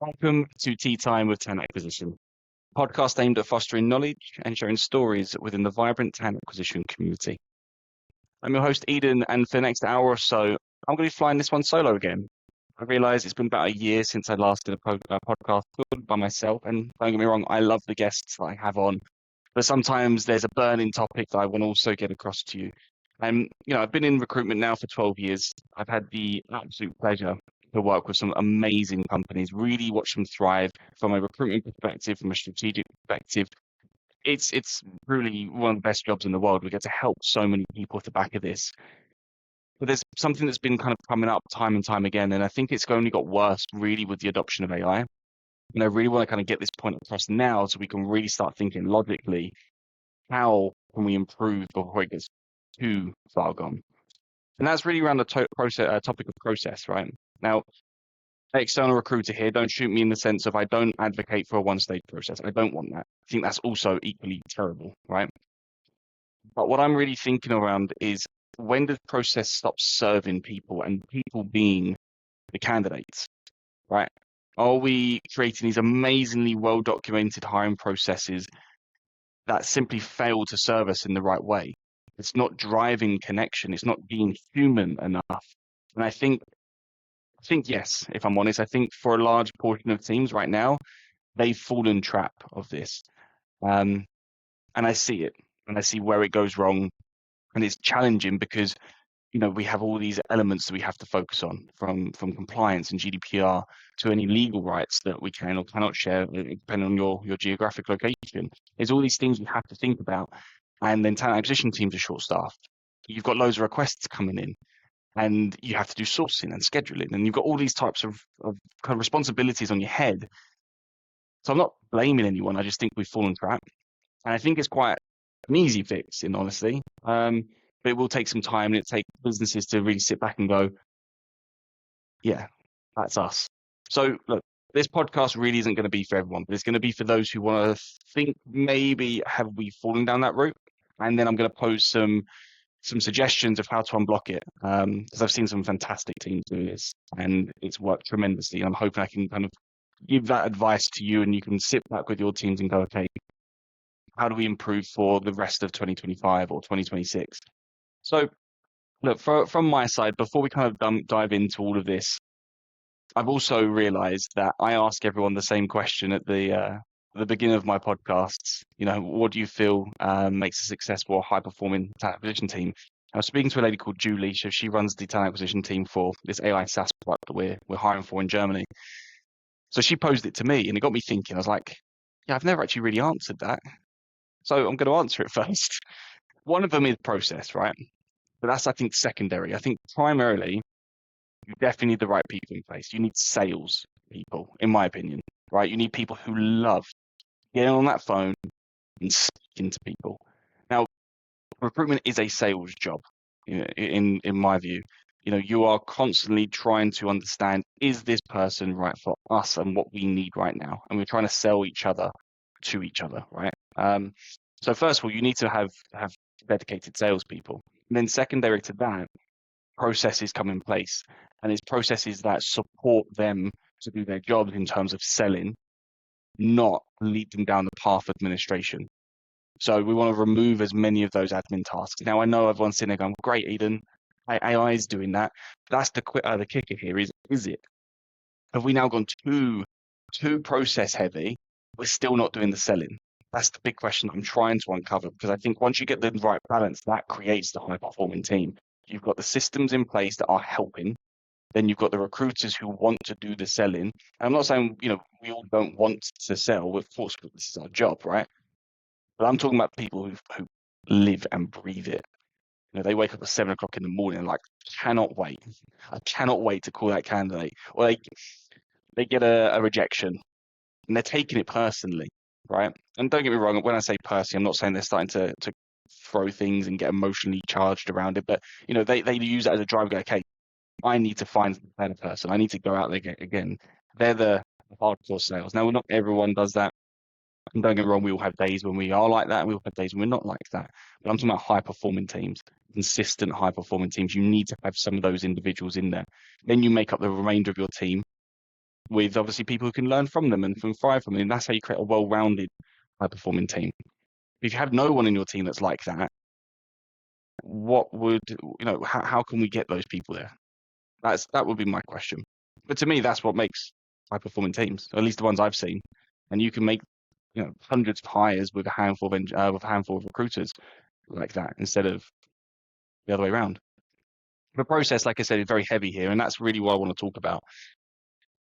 Welcome to Tea Time with Talent Acquisition, a podcast aimed at fostering knowledge and sharing stories within the vibrant talent acquisition community. I'm your host, Eden, and for the next hour or so, I'm going to be flying this one solo again. I realise it's been about a year since I last did a podcast by myself, and don't get me wrong, I love the guests that I have on, but sometimes there's a burning topic that I want to also get across to you. And, I've been in recruitment now for 12 years. I've had the absolute pleasure to work with some amazing companies, really watch them thrive from a recruitment perspective, from a strategic perspective. It's really one of the best jobs in the world. We get to help so many people at the back of this. But there's something that's been kind of coming up time and time again, and I think it's only got worse really with the adoption of AI. And I really want to kind of get this point across now so we can really start thinking logically, how can we improve before it gets too far gone? And that's really around the topic of process, right? Now, external recruiter here, don't shoot me in the sense of I don't advocate for a one-stage process. I don't want that. I think that's also equally terrible, right? But what I'm really thinking around is, when does process stop serving people and people being the candidates, right? Are we creating these amazingly well-documented hiring processes that simply fail to serve us in the right way? It's not driving connection. It's not being human enough. And I think yes, if I'm honest, I think for a large portion of teams right now, they've fallen trap of this. And I see it, and I see where it goes wrong. And it's challenging because, we have all these elements that we have to focus on, from compliance and GDPR to any legal rights that we can or cannot share, depending on your geographic location. There's all these things we have to think about. And then talent acquisition teams are short-staffed. You've got loads of requests coming in, and you have to do sourcing and scheduling, and you've got all these types of kind of responsibilities on your head. So I'm not blaming anyone. I just think we've fallen trap. And I think it's quite an easy fix, in honesty. But it will take some time, and it takes businesses to really sit back and go, yeah, that's us. So look, this podcast really isn't going to be for everyone, but it's going to be for those who want to think, maybe have we fallen down that route? And then I'm going to pose some suggestions of how to unblock it, because I've seen some fantastic teams do this, and it's worked tremendously. And I'm hoping I can kind of give that advice to you, and you can sit back with your teams and go, okay, how do we improve for the rest of 2025 or 2026? So look, from my side, before we kind of dive into all of this, I've also realized that I ask everyone the same question at the beginning of my podcasts. What do you feel makes a successful or high-performing talent acquisition team? I was speaking to a lady called Julie. So she runs the talent acquisition team for this AI SaaS product that we're hiring for in Germany. So she posed it to me, and it got me thinking. I was like, yeah, I've never actually really answered that. So I'm going to answer it first. One of them is process, right? But that's, I think, secondary. I think primarily, you definitely need the right people in place. You need sales people, in my opinion, right? You need people who love getting on that phone and speaking to people. Now, recruitment is a sales job, in my view. You are constantly trying to understand, is this person right for us and what we need right now? And we're trying to sell each other to each other, right? So first of all, you need to have dedicated salespeople. And then secondary to that, processes come in place, and it's processes that support them to do their jobs in terms of selling, not lead them down the path of administration. So we want to remove as many of those admin tasks. Now, I know everyone's sitting there going, great, Eden, AI is doing that. That's the kicker here is it? Have we now gone too process heavy? We're still not doing the selling. That's the big question I'm trying to uncover, because I think once you get the right balance, that creates the high-performing team. You've got the systems in place that are helping. Then you've got the recruiters who want to do the selling. And I'm not saying, we all don't want to sell. Of course, this is our job, right? But I'm talking about people who live and breathe it. They wake up at 7 o'clock in the morning and cannot wait. I cannot wait to call that candidate. Or they get a rejection, and they're taking it personally, right? And don't get me wrong, when I say personally, I'm not saying they're starting to throw things and get emotionally charged around it, but they use that as a drive. Go, okay, I need to find a better person. I need to go out there again. They're the hardcore sales. Now, not everyone does that. And don't get me wrong, we all have days when we are like that, and we all have days when we're not like that. But I'm talking about high-performing teams, consistent high-performing teams. You need to have some of those individuals in there. Then you make up the remainder of your team. with obviously people who can learn from them and thrive from them. And that's how you create a well-rounded, high-performing team. If you have no one in your team that's like that, what would, how can we get those people there? That would be my question. But to me, that's what makes high-performing teams, or at least the ones I've seen. And you can make, hundreds of hires with a handful of recruiters like that instead of the other way around. The process, like I said, is very heavy here, and that's really what I want to talk about.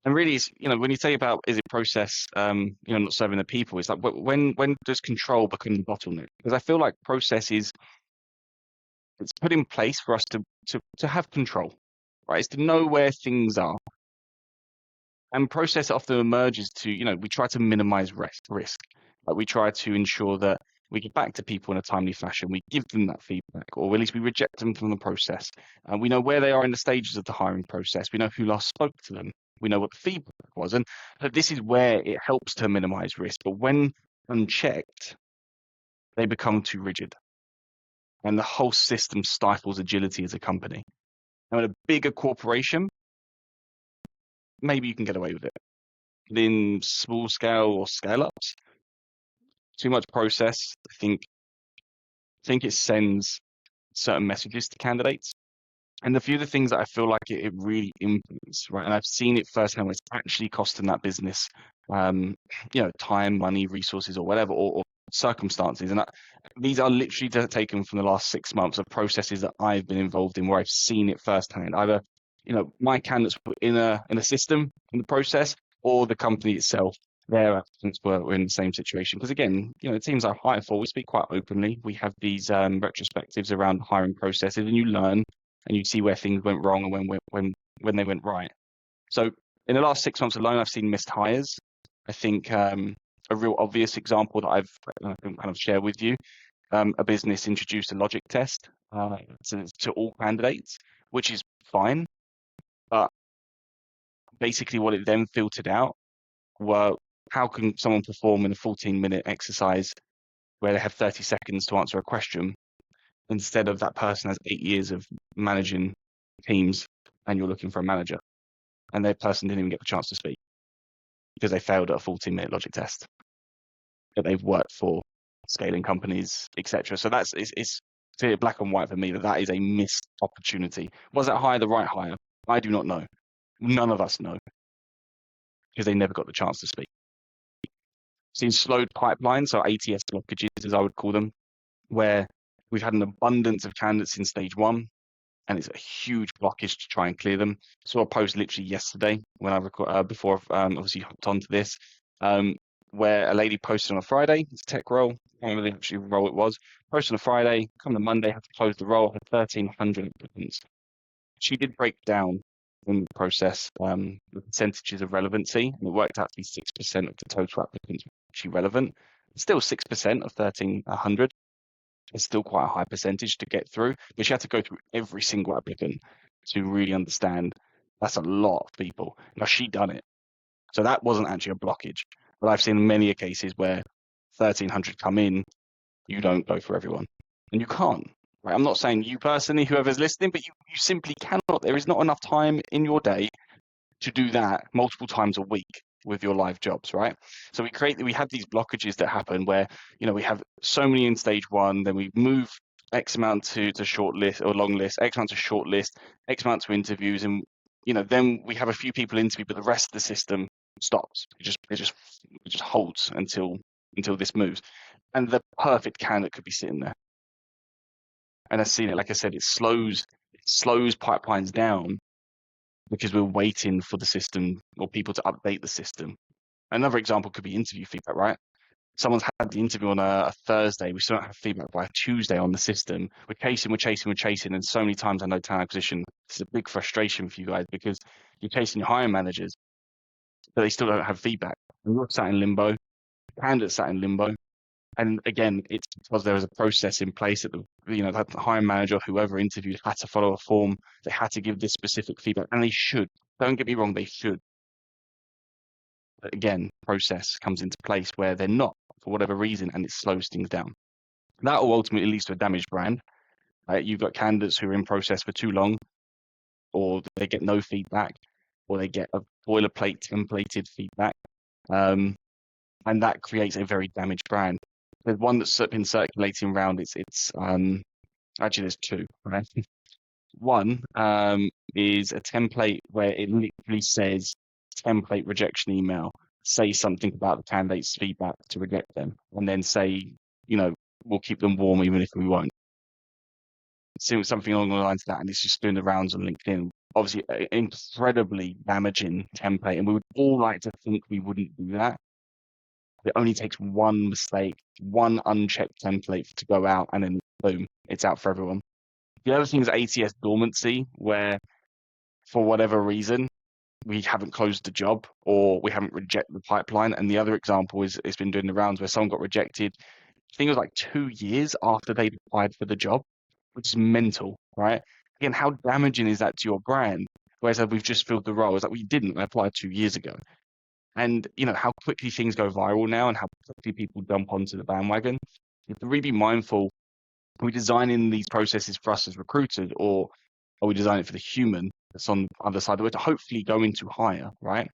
And really, it's, when you say about is it process, not serving the people, it's like when does control become the bottleneck? Because I feel like process is it's put in place for us to have control, right? It's to know where things are. And process often emerges to, we try to minimize risk. Like we try to ensure that we get back to people in a timely fashion. We give them that feedback, or at least we reject them from the process. And we know where they are in the stages of the hiring process. We know who last spoke to them. We know what the feedback was. And this is where it helps to minimize risk. But when unchecked, they become too rigid. And the whole system stifles agility as a company. Now, in a bigger corporation, maybe you can get away with it. But in small scale or scale ups, too much process, I think it sends certain messages to candidates. And a few of the things that I feel like it really implements, right? And I've seen it firsthand where it's actually costing that business, time, money, resources, or whatever, or circumstances. And these are literally taken from the last 6 months of processes that I've been involved in where I've seen it firsthand. Either, my candidates were in a system in the process, or the company itself, their applicants were in the same situation. Because again, the teams I hire for, we speak quite openly. We have these retrospectives around hiring processes, and you learn and you see where things went wrong and when they went right. So in the last 6 months alone, I've seen missed hires. I think a real obvious example that I can kind of share with you, a business introduced a logic test to all candidates, which is fine. But basically what it then filtered out were how can someone perform in a 14-minute exercise where they have 30 seconds to answer a question instead of that person has 8 years of managing teams and you're looking for a manager. And that person didn't even get the chance to speak because they failed at a 14-minute logic test that they've worked for scaling companies, etc. So it's clear black and white for me that is a missed opportunity. Was that hire the right hire? I do not know. None of us know because they never got the chance to speak. Seen slowed pipelines, so ATS blockages, as I would call them, where we've had an abundance of candidates in stage one, and it's a huge blockage to try and clear them. Saw a post literally yesterday when I before I've obviously hopped onto this, where a lady posted on a Friday. It's a tech role. I don't know actually what role it was. Posted on a Friday. Come on Monday, had to close the role. Had 1,300 applicants. She did break down in the process the percentages of relevancy, and it worked out to be 6% of the total applicants actually relevant. Still 6% of 1,300. It's still quite a high percentage to get through, but she had to go through every single applicant to really understand that's a lot of people. Now, she done it. So that wasn't actually a blockage. But I've seen many cases where 1,300 come in, you don't go for everyone. And you can't. Right? I'm not saying you personally, whoever's listening, but you simply cannot. There is not enough time in your day to do that multiple times a week with your live jobs, right? So we have these blockages that happen where, we have so many in stage one, then we move X amount to short list or long list, X amount to short list, X amount to interviews, and then we have a few people interview, but the rest of the system stops. It just holds until this moves. And the perfect candidate could be sitting there. And I've seen it, like I said, it slows pipelines down because we're waiting for the system or people to update the system. Another example could be interview feedback, right? Someone's had the interview on a Thursday. We still don't have feedback by Tuesday on the system. We're chasing. And so many times I know talent acquisition, this is a big frustration for you guys because you're chasing your hiring managers, but they still don't have feedback. And you're sat in limbo, the candidate's sat in limbo. And again, it's because there was a process in place that the hiring manager, whoever interviewed, had to follow a form. They had to give this specific feedback, and they should. Don't get me wrong, they should. But again, process comes into place where they're not for whatever reason, and it slows things down. That will ultimately lead to a damaged brand. You've got candidates who are in process for too long, or they get no feedback, or they get a boilerplate templated feedback. And that creates a very damaged brand. There's one that's been circulating around. It's actually there's two, right? One is a template where it literally says template rejection email, say something about the candidate's feedback to reject them, and then say, we'll keep them warm even if we won't. Something along the lines of that, and it's just doing the rounds on LinkedIn. Obviously, an incredibly damaging template, and we would all like to think we wouldn't do that. It only takes one mistake, one unchecked template to go out, and then boom, it's out for everyone. The other thing is ATS dormancy, where for whatever reason we haven't closed the job or we haven't rejected the pipeline. And the other example is it's been doing the rounds where someone got rejected. I think it was like 2 years after they'd applied for the job, which is mental, right? Again, how damaging is that to your brand? Whereas we've just filled the role. It's like, we didn't. I applied 2 years ago. And how quickly things go viral now and how quickly people jump onto the bandwagon. You have to really be mindful. Are we designing these processes for us as recruiters, or are we designing it for the human that's on the other side of it to hopefully go into hire, right?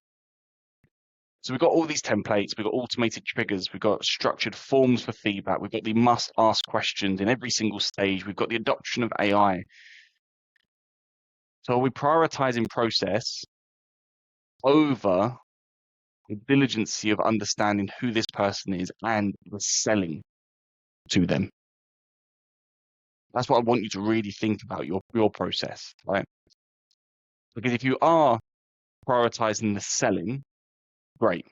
So we've got all these templates, we've got automated triggers, we've got structured forms for feedback, we've got the must-ask questions in every single stage, we've got the adoption of AI. So are we prioritizing process over the diligency of understanding who this person is and the selling to them? That's what I want you to really think about your process, right? Because if you are prioritizing the selling, great.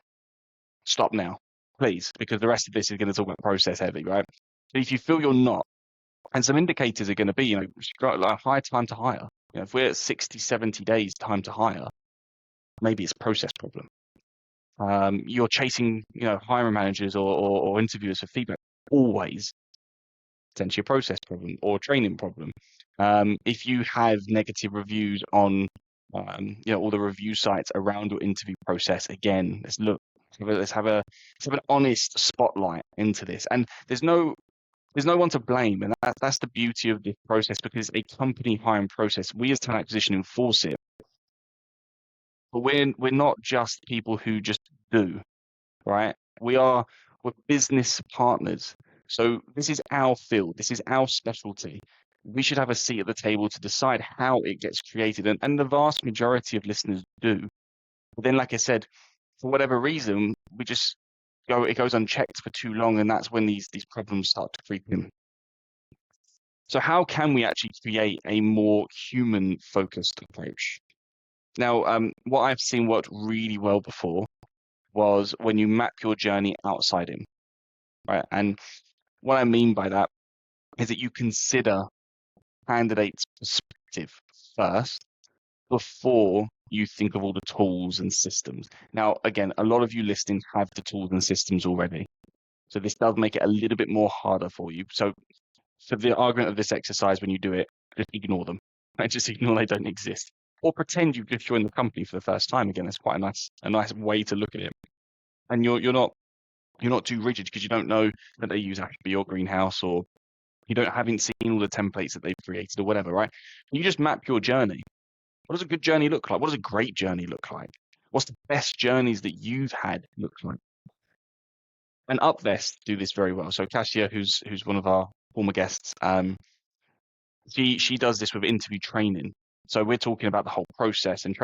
Stop now, please, because the rest of this is going to talk about process heavy, right? But if you feel you're not, and some indicators are going to be, you've got like high time to hire. If we're at 60, 70 days time to hire, maybe it's a process problem. You're chasing, hiring managers or interviewers for feedback, always potentially a process problem or a training problem. If you have negative reviews on, all the review sites around your interview process, again, let's have an honest spotlight into this. And there's no one to blame, and that's the beauty of this process, because it's a company hiring process. We as talent acquisition enforce it, but we're not just people who just do, right? We're business partners. So this is our field. This is our specialty. We should have a seat at the table to decide how it gets created. And the vast majority of listeners do. But then, like I said, for whatever reason, it goes unchecked for too long. And that's when these problems start to creep in. So how can we actually create a more human-focused approach? Now, what I've seen worked really well before was when you map your journey outside in, right? And what I mean by that is that you consider candidates' perspective first before you think of all the tools and systems. Now, again, a lot of you listening have the tools and systems already. So this does make it a little bit more harder for you. So for the argument of this exercise, when you do it, just ignore them. Right? Just ignore they don't exist. Or pretend you've just joined the company for the first time. Again, that's quite a nice way to look at it. And you're not too rigid because you don't know that they use Ashby or Greenhouse, or haven't seen all the templates that they've created or whatever, right? You just map your journey. What does a good journey look like? What does a great journey look like? What's the best journeys that you've had look like? And Upvest do this very well. So Kasia, who's one of our former guests, she does this with interview training. So we're talking about the whole process, and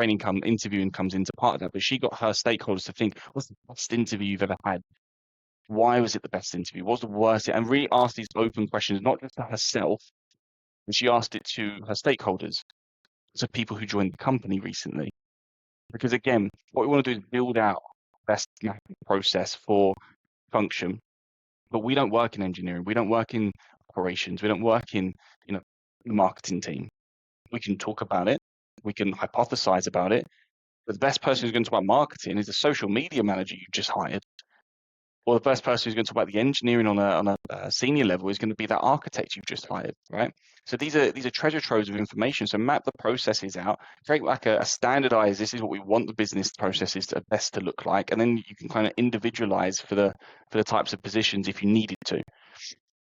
interviewing comes into part of that. But she got her stakeholders to think, what's the best interview you've ever had? Why was it the best interview? What's the worst? And really ask these open questions, not just to herself, but she asked it to her stakeholders, so people who joined the company recently. Because again, what we want to do is build out best process for function. But we don't work in engineering. We don't work in operations. We don't work in, the marketing team. We can talk about it. We can hypothesize about it. But the best person who's going to talk about marketing is the social media manager you just hired. Or the first person who's going to talk about the engineering on a senior level is going to be that architect you've just hired, right? So these are treasure troves of information. So map the processes out, create like a standardized, this is what we want the business processes to best to look like, and then you can kind of individualize for the types of positions if you needed to.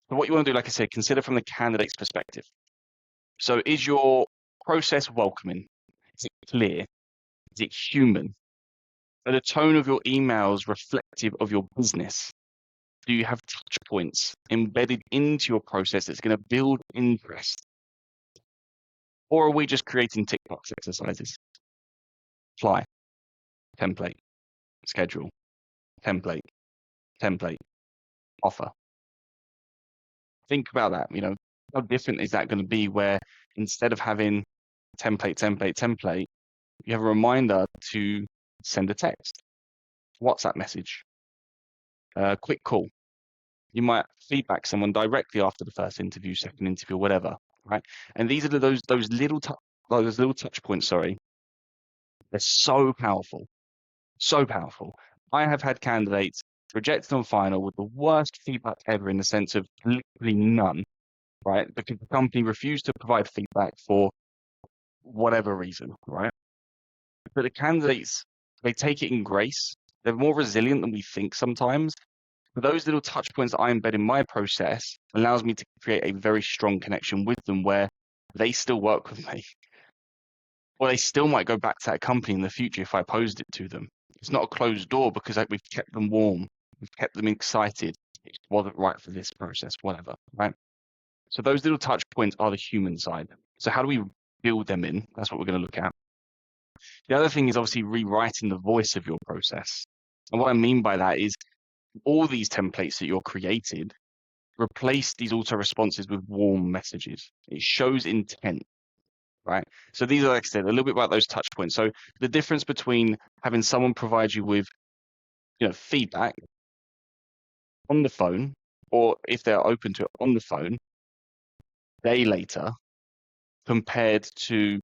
But what you want to do, like I said, consider from the candidate's perspective. So is your process welcoming? Is it clear? Is it human? Are the tone of your emails reflective of your business? Do you have touch points embedded into your process that's going to build interest? Or are we just creating tick box exercises? Apply, template, schedule, template, template, offer. Think about that. How different is that going to be where instead of having template, template, template, you have a reminder to send a text, WhatsApp message, quick call. You might feedback someone directly after the first interview, second interview, whatever, right? And these are those little touch points. Sorry, they're so powerful, so powerful. I have had candidates rejected on final with the worst feedback ever, in the sense of literally none, right? Because the company refused to provide feedback for whatever reason, right? But the candidates, they take it in grace. They're more resilient than we think sometimes. But those little touch points that I embed in my process allows me to create a very strong connection with them, where they still work with me. Or they still might go back to that company in the future if I posed it to them. It's not a closed door, because we've kept them warm. We've kept them excited. It wasn't right for this process, whatever, right? So those little touch points are the human side. So how do we build them in? That's what we're going to look at. The other thing is obviously rewriting the voice of your process. And what I mean by that is all these templates that you're created, replace these auto responses with warm messages. It shows intent, right? So these are, like I said, a little bit about those touch points. So the difference between having someone provide you with, feedback on the phone, or if they're open to it on the phone, day later, compared to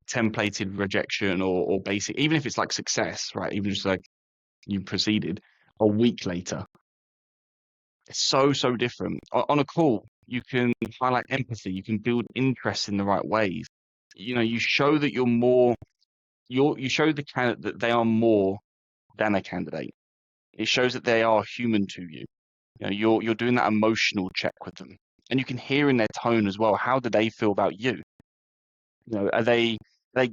templated rejection or basic, even if it's like success, right? Even just like you proceeded a week later. It's so, so different. On a call, you can highlight empathy, you can build interest in the right ways. You show that you show the candidate that they are more than a candidate. It shows that they are human to you. You're doing that emotional check with them. And you can hear in their tone as well, how do they feel about you? Are they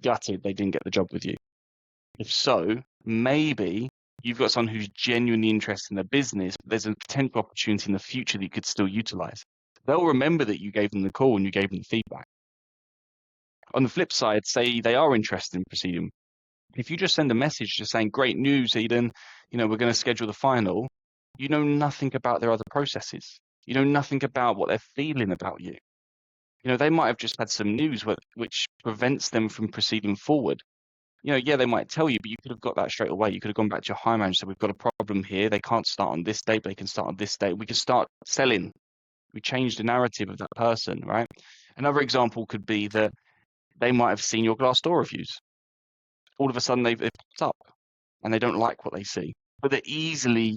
gutted they didn't get the job with you? If so, maybe you've got someone who's genuinely interested in the business, but there's a potential opportunity in the future that you could still utilize. They'll remember that you gave them the call and you gave them the feedback. On the flip side, say they are interested in proceeding. If you just send a message just saying, great news, Eden, we're going to schedule the final, you know nothing about their other processes. You know nothing about what they're feeling about you. They might have just had some news which prevents them from proceeding forward. Yeah, they might tell you, but you could have got that straight away. You could have gone back to your high manager and said, we've got a problem here. They can't start on this date, but they can start on this date. We can start selling. We change the narrative of that person, right? Another example could be that they might have seen your Glassdoor reviews. All of a sudden, they've popped up and they don't like what they see, but they're easily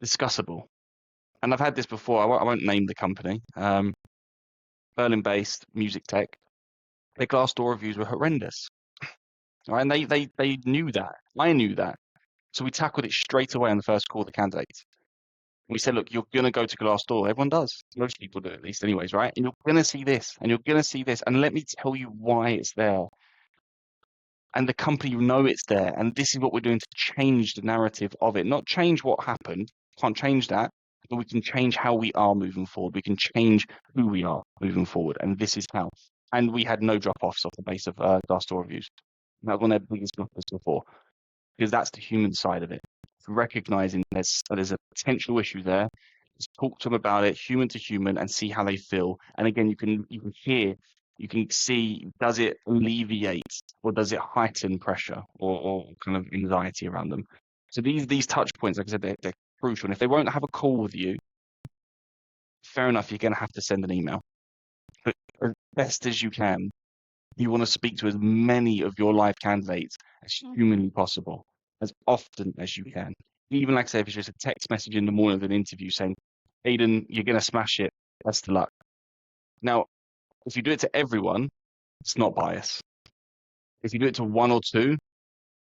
discussable. And I've had this before. I won't name the company. Berlin-based music tech. Their Glassdoor reviews were horrendous. Right? And they knew that. I knew that. So we tackled it straight away on the first call with the candidates. We said, look, you're going to go to Glassdoor. Everyone does. Most people do, at least anyways, right? And you're going to see this, and you're going to see this. And let me tell you why it's there. And the company know it's there. And this is what we're doing to change the narrative of it. Not change what happened. Can't change that. But we can change how we are moving forward. We can change who we are moving forward. And this is how. And we had no drop-offs off the base of Glassdoor reviews. That was one of their biggest drop-offs before. Because that's the human side of it. It's recognizing there's a potential issue there. Just talk to them about it, human to human, and see how they feel. And again, you can hear, you can see, does it alleviate or does it heighten pressure or kind of anxiety around them? So these touch points, like I said, they're crucial. And if they won't have a call with you, fair enough, you're going to have to send an email. But as best as you can, you want to speak to as many of your live candidates as humanly possible, as often as you can. Even like I say, if it's just a text message in the morning of an interview saying, Aiden, you're going to smash it. Best of luck. Now, if you do it to everyone, it's not bias. If you do it to one or two,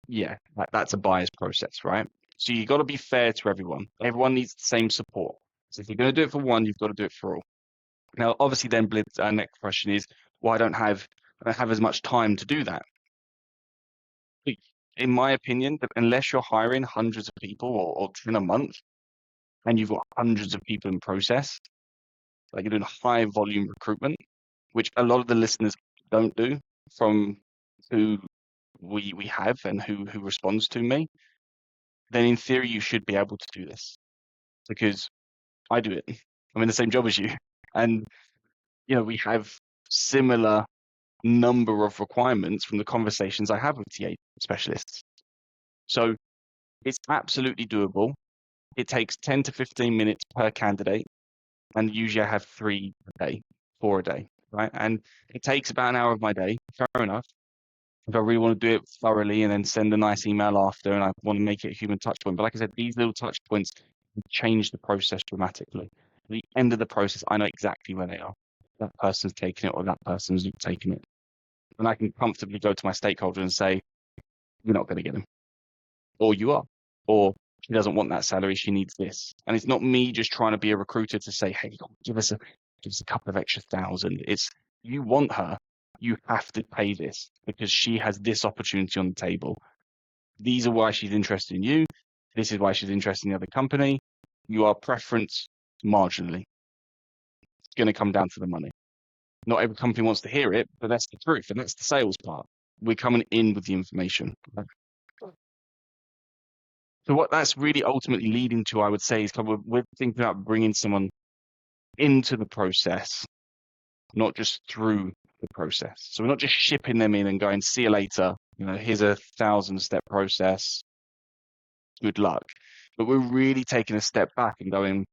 yeah, that's a bias process, right? So you got to be fair to everyone. Everyone needs the same support. So if you're going to do it for one, you've got to do it for all. Now, obviously, then our next question is, well, I don't have as much time to do that. In my opinion, unless you're hiring hundreds of people or 10 a month and you've got hundreds of people in process, like you're doing high volume recruitment, which a lot of the listeners don't do from who we have and who responds to me, then in theory you should be able to do this because I do it. I'm in the same job as you. And we have similar number of requirements from the conversations I have with TA specialists. So it's absolutely doable. It takes 10 to 15 minutes per candidate, and usually I have 3 a day, 4 a day, right? And it takes about an hour of my day, fair enough. If I really want to do it thoroughly and then send a nice email after and I want to make it a human touch point. But like I said, these little touch points change the process dramatically. At the end of the process, I know exactly where they are. That person's taking it or that person's not taking it. And I can comfortably go to my stakeholder and say, you're not going to get him. Or you are. Or she doesn't want that salary, she needs this. And it's not me just trying to be a recruiter to say, hey, give us a couple of extra thousand. It's you want her, you have to pay this because she has this opportunity on the table. These are why she's interested in you. This is why she's interested in the other company. You are preference marginally. It's going to come down to the money. Not every company wants to hear it, but that's the truth, and that's the sales part. We're coming in with the information. So what that's really ultimately leading to, I would say, is kind of we're thinking about bringing someone into the process, not just through the process. So we're not just shipping them in and going, see you later. Here's a 1,000-step process. Good luck. But we're really taking a step back and going,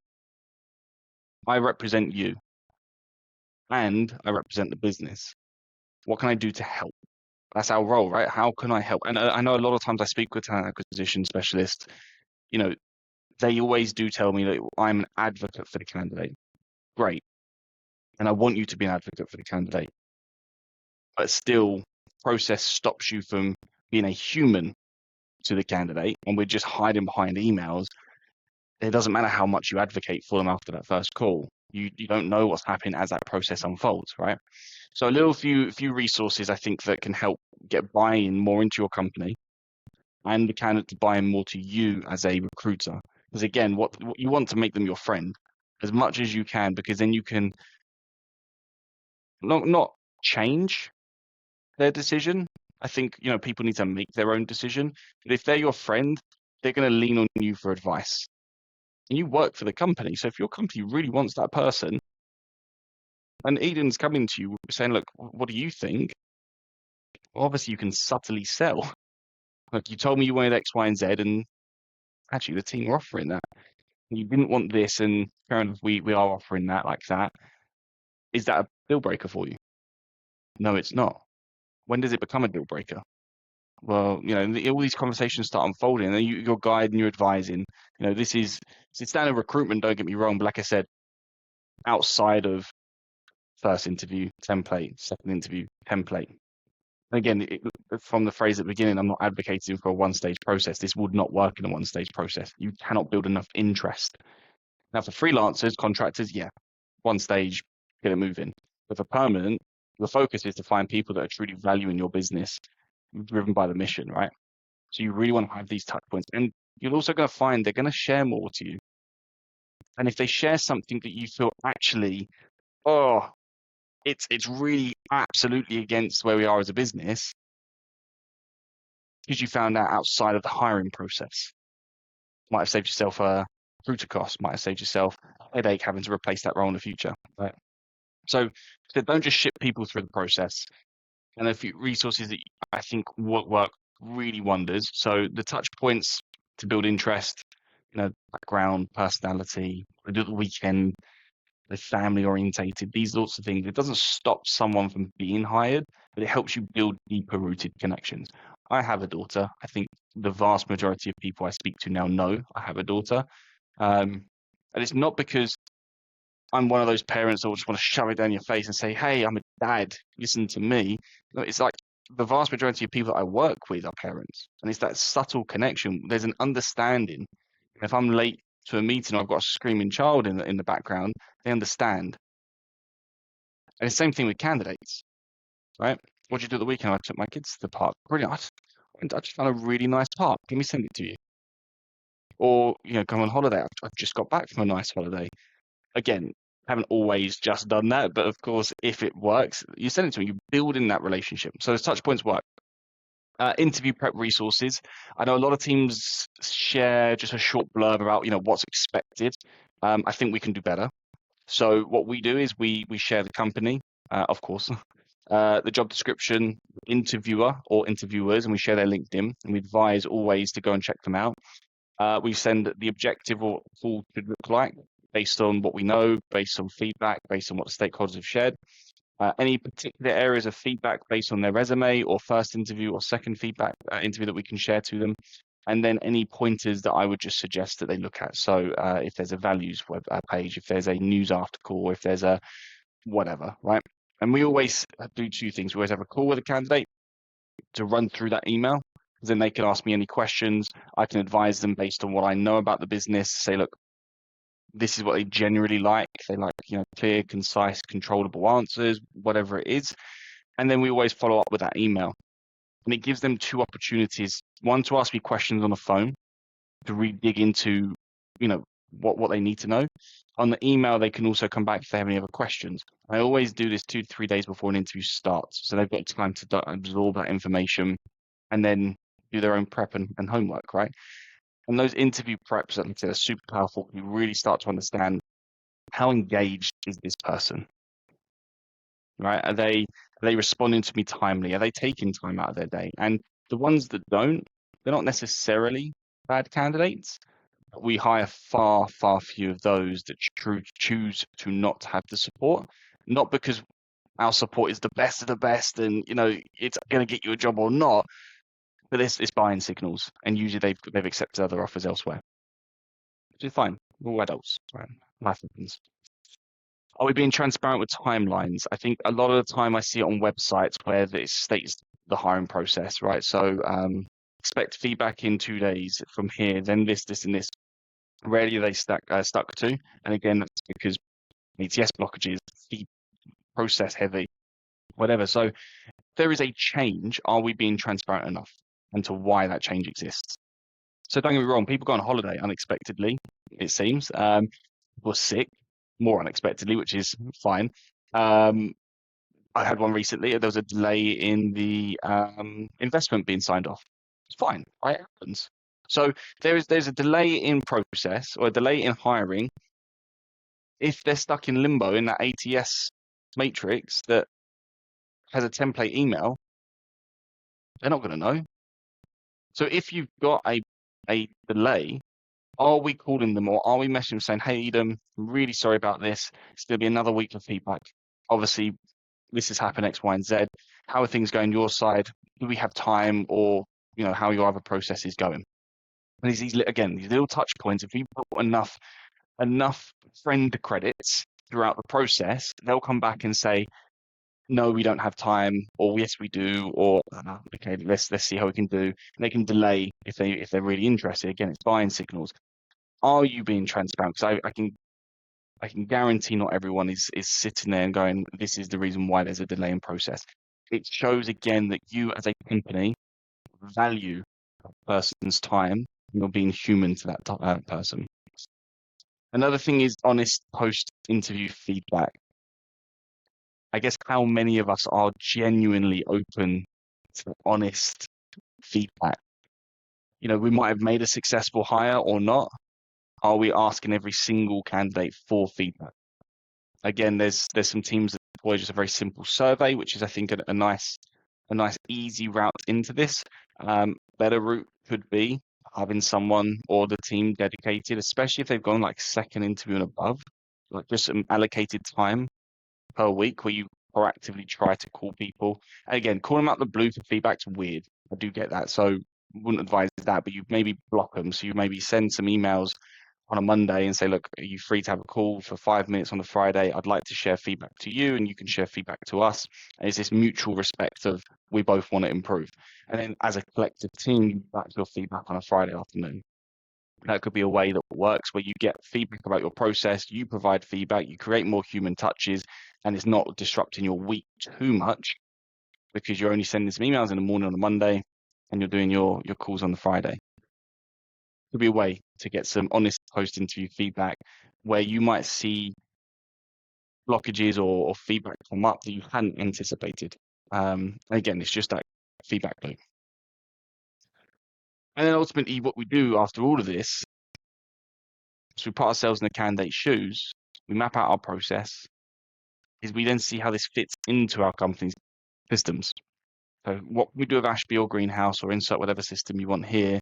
I represent you and I represent the business. What can I do to help? That's our role, right? How can I help? And I know a lot of times I speak with talent acquisition specialists, they always do tell me that I'm an advocate for the candidate. Great. And I want you to be an advocate for the candidate. But still, process stops you from being a human to the candidate, and we're just hiding behind emails. It doesn't matter how much you advocate for them after that first call. You don't know what's happening as that process unfolds, right? So a few resources I think that can help get buy-in more into your company and the candidate to buy in more to you as a recruiter. Because again, what you want to make them your friend as much as you can, because then you can not change their decision. I think, people need to make their own decision. But if they're your friend, they're going to lean on you for advice. And you work for the company. So if your company really wants that person, and Eden's coming to you saying, look, what do you think? Well, obviously, you can subtly sell. Like, you told me you wanted X, Y, and Z, and actually the team are offering that. You didn't want this, and fair enough, we are offering that like that. Is that a deal breaker for you? No, it's not. When does it become a deal breaker? Well, all these conversations start unfolding, and you're guiding, you're advising. This is standard recruitment. Don't get me wrong, but like I said, outside of first interview template, second interview template. Again, from the phrase at the beginning, I'm not advocating for a one-stage process. This would not work in a one-stage process. You cannot build enough interest. Now, for freelancers, contractors, yeah, one stage, get it moving. But for permanent, the focus is to find people that are truly valuing your business, driven by the mission, right? So you really want to have these touch points. And you're also going to find they're going to share more to you. And if they share something that you feel actually, oh, it's really absolutely against where we are as a business, because you found out outside of the hiring process, might have saved yourself a recruiter cost, might have saved yourself a headache having to replace that role in the future. Right. So don't just ship people through the process. And a few resources that I think work really wonders. So the touch points to build interest, background, personality, do the weekend, the family orientated, these sorts of things. It doesn't stop someone from being hired, but it helps you build deeper rooted connections. I have a daughter. I think the vast majority of people I speak to now know I have a daughter. And it's not because I'm one of those parents that will just want to shove it down your face and say, hey, I'm a dad, listen to me. No, it's like the vast majority of people that I work with are parents. And it's that subtle connection. There's an understanding. If I'm late to a meeting, I've got a screaming child in the background, they understand. And the same thing with candidates, right? What did you do at the weekend? I took my kids to the park. Brilliant. I just found a really nice park. Let me send it to you. Or, come on holiday. I've just got back from a nice holiday. Again, haven't always just done that, but of course, if it works, you send it to me. You build in that relationship. So those touch points work. Interview prep resources. I know a lot of teams share just a short blurb about, what's expected. I think we can do better. So what we do is we share the company, of course, the job description, interviewer or interviewers, and we share their LinkedIn, and we advise always to go and check them out. We send the objective or call should look like based on what we know, based on feedback, based on what the stakeholders have shared. Any particular areas of feedback based on their resume or first interview or second feedback interview that we can share to them. And then any pointers that I would just suggest that they look at. So if there's a values web page, if there's a news article, if there's a whatever, right? And we always do two things. We always have a call with a candidate to run through that email. Then they can ask me any questions. I can advise them based on what I know about the business. Say, look, this is what they generally like. They like, clear, concise, controllable answers, whatever it is. And then we always follow up with that email. And it gives them two opportunities. One, to ask me questions on the phone, to really dig into, what they need to know. On the email, they can also come back if they have any other questions. I always do this 2 to 3 days before an interview starts. So they've got time to absorb that information and then do their own prep and homework, right? And those interview preps, like I said, are super powerful. You really start to understand how engaged is this person, right? Are they responding to me timely? Are they taking time out of their day? And the ones that don't, they're not necessarily bad candidates. We hire far, far few of those that choose to not have the support, not because our support is the best of the best and it's going to get you a job or not, but it's buying signals, and usually they've accepted other offers elsewhere, which is fine. We're all adults, right? Life happens. Are we being transparent with timelines? I think a lot of the time I see it on websites where it states the hiring process, right? So expect feedback in 2 days from here, then this, and this. Rarely are they stuck to, and again, that's because ATS blockages, process heavy, whatever. So there is a change. Are we being transparent enough into why that change exists? So don't get me wrong, people go on holiday unexpectedly, it seems. Were sick more unexpectedly, which is fine. I had one recently. There was a delay in the investment being signed off. It's fine, right? It happens. So there's a delay in process or a delay in hiring. If they're stuck in limbo in that ATS matrix that has a template email, they're not going to know. So if you've got a delay, are we calling them or are we messaging them saying, hey, Edom, I'm really sorry about this. It's going to be another week of feedback. Obviously, this has happened X, Y, and Z. How are things going your side? Do we have time or, how your other process is going? And these little touch points, if we put enough friend credits throughout the process, they'll come back and say, no, we don't have time, or yes, we do, or okay, let's see how we can do. And they can delay if they're really interested. Again, it's buying signals. Are you being transparent? Because I can guarantee not everyone is sitting there and going, this is the reason why there's a delay in process. It shows again that you as a company value a person's time. You're being human to that person. Another thing is honest post-interview feedback. I guess how many of us are genuinely open to honest feedback? We might have made a successful hire or not. Are we asking every single candidate for feedback? Again, there's some teams that deploy just a very simple survey, which is, I think, a nice easy route into this. Better route could be having someone or the team dedicated, especially if they've gone like second interview and above, like just some allocated time per week where you proactively try to call people. And again, calling them out the blue for feedback's weird. I do get that. So wouldn't advise that, but you maybe block them. So you maybe send some emails on a Monday and say, look, are you free to have a call for 5 minutes on a Friday? I'd like to share feedback to you and you can share feedback to us. And it's this mutual respect of we both want to improve. And then as a collective team, you back your feedback on a Friday afternoon. That could be a way that works where you get feedback about your process, you provide feedback, you create more human touches, and it's not disrupting your week too much because you're only sending some emails in the morning on a Monday and you're doing your calls on the Friday. Could be a way to get some honest post-interview feedback where you might see blockages or feedback come up that you hadn't anticipated. Again, it's just that feedback loop. And then ultimately, what we do after all of this is we put ourselves in the candidate's shoes, we map out our process, is we then see how this fits into our company's systems. So what we do with Ashby or Greenhouse or insert whatever system you want here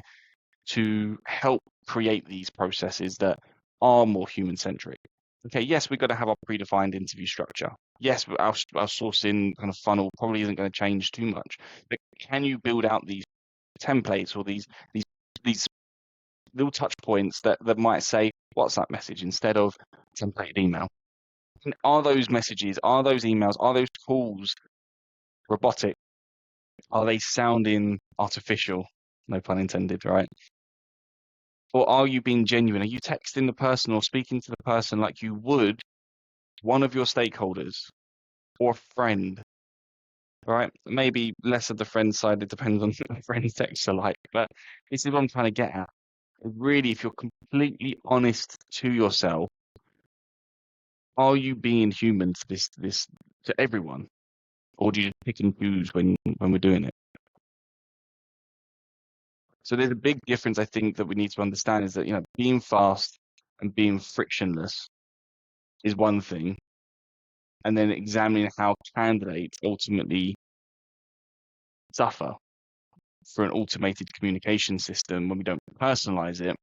to help create these processes that are more human-centric. Okay, yes, we've got to have our predefined interview structure. Yes, our sourcing kind of funnel probably isn't going to change too much. But can you build out these templates or these little touch points that might say WhatsApp message instead of templated email? And are those messages, are those emails, are those calls robotic? Are they sounding artificial? No pun intended, right? Or are you being genuine? Are you texting the person or speaking to the person like you would one of your stakeholders or a friend? Right? Maybe less of the friend side, it depends on what the friend's texts are like. But this is what I'm trying to get at. Really, if you're completely honest to yourself, are you being human to this to everyone? Or do you just pick and choose when we're doing it? So there's a big difference, I think, that we need to understand is that, being fast and being frictionless is one thing, and then examining how candidates ultimately suffer for an automated communication system when we don't personalize it.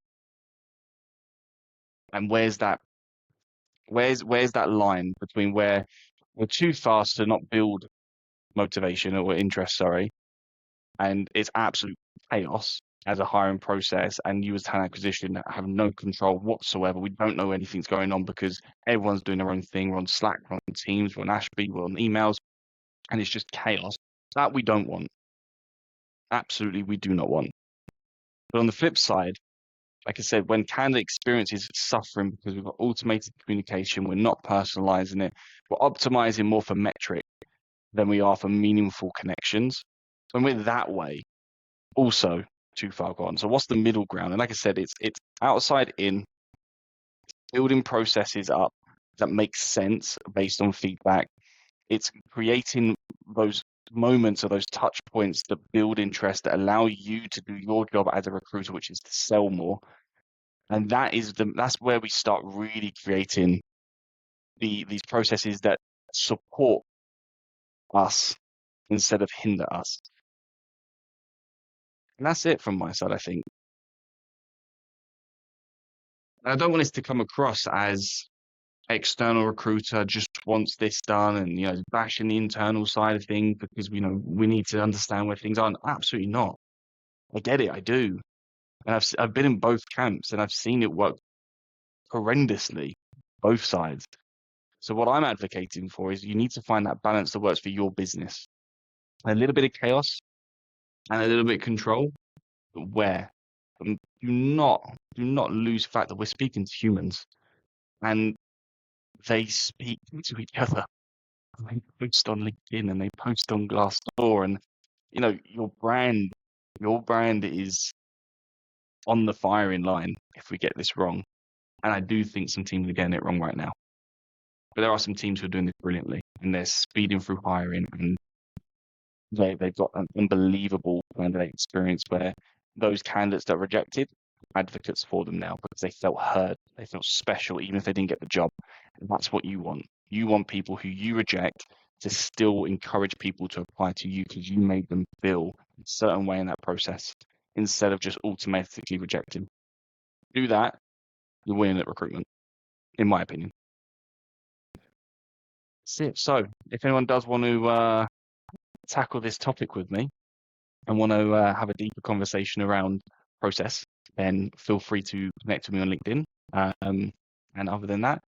And where's that line between where we're too fast to not build motivation or interest, sorry, and it's absolute chaos as a hiring process, and you as talent acquisition have no control whatsoever. We don't know anything's going on because everyone's doing their own thing. We're on Slack, we're on Teams, we're on Ashby, we're on emails, and it's just chaos. That we don't want. Absolutely, we do not want. But on the flip side, like I said, when candidate experience is suffering because we've got automated communication, we're not personalizing it, we're optimizing more for metric than we are for meaningful connections. When we're that way, also too far gone. So what's the middle ground? And like I said, it's outside in, building processes up that make sense based on feedback. It's creating those moments or those touch points that build interest, that allow you to do your job as a recruiter, which is to sell more. And that's where we start really creating these processes that support us instead of hinder us. And that's it from my side, I think. I don't want this to come across as external recruiter just wants this done and bashing the internal side of things because we need to understand where things are. Absolutely not. I get it, I do. And I've been in both camps and I've seen it work horrendously, both sides. So what I'm advocating for is you need to find that balance that works for your business. A little bit of chaos and a little bit of control, but where? Do not lose the fact that we're speaking to humans and they speak to each other. They post on LinkedIn and they post on Glassdoor, and your brand is on the firing line if we get this wrong. And I do think some teams are getting it wrong right now. But there are some teams who are doing this brilliantly and they're speeding through hiring, and they've got an unbelievable candidate experience where those candidates that are rejected, advocates for them now because they felt heard, they felt special, even if they didn't get the job. And that's what you want. You want people who you reject to still encourage people to apply to you because you made them feel a certain way in that process instead of just automatically rejecting. Do that, you're winning at recruitment, in my opinion. That's it. So if anyone does want to tackle this topic with me and want to have a deeper conversation around process, then feel free to connect with me on LinkedIn. And other than that,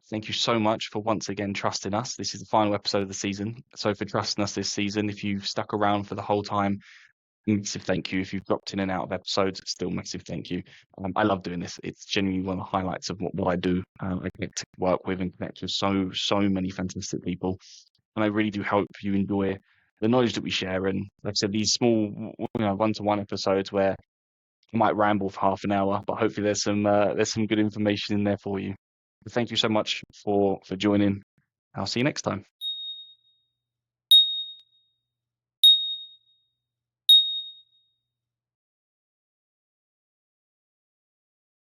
thank you so much for once again trusting us. This is the final episode of the season. So for trusting us this season, if you've stuck around for the whole time, massive thank you. If you've dropped in and out of episodes, still massive thank you. I love doing this. It's genuinely one of the highlights of what I do. I get to work with and connect with so many fantastic people. And I really do hope you enjoy the knowledge that we share. And like I said, these small, one-to-one episodes where I might ramble for half an hour, but hopefully there's some good information in there for you. Thank you so much for joining. I'll see you next time.